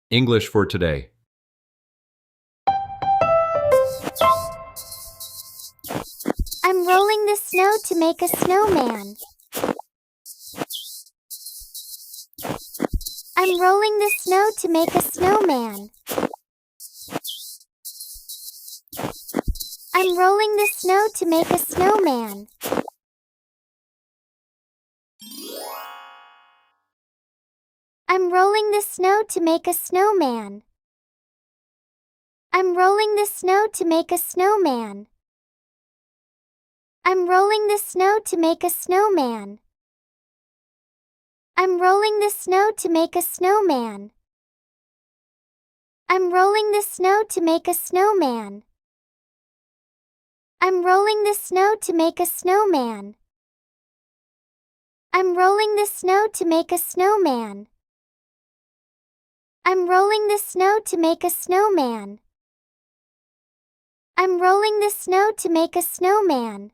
English for today. I'm rolling the snow to make a snowman. I'm rolling the snow to make a snowman. I'm rolling the snow to make a snowman. I'm rolling the snow to make a snowman. I'm rolling the snow to make a snowman. I'm rolling the snow to make a snowman. I'm rolling the snow to make a snowman. I'm rolling the snow to make a snowman. I'm rolling the snow to make a snowman. I'm rolling the snow to make a snowman. I'm rolling the snow to make a snowman. I'm rolling the snow to make a snowman.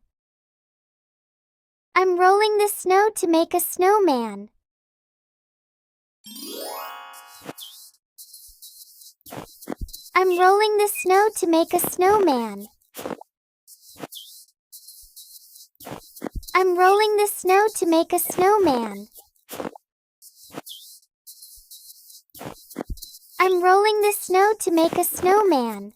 I'm rolling the snow to make a snowman. I'm rolling the snow to make a snowman. I'm rolling the snow to make a snowman. I'm rolling the snow to make a snowman.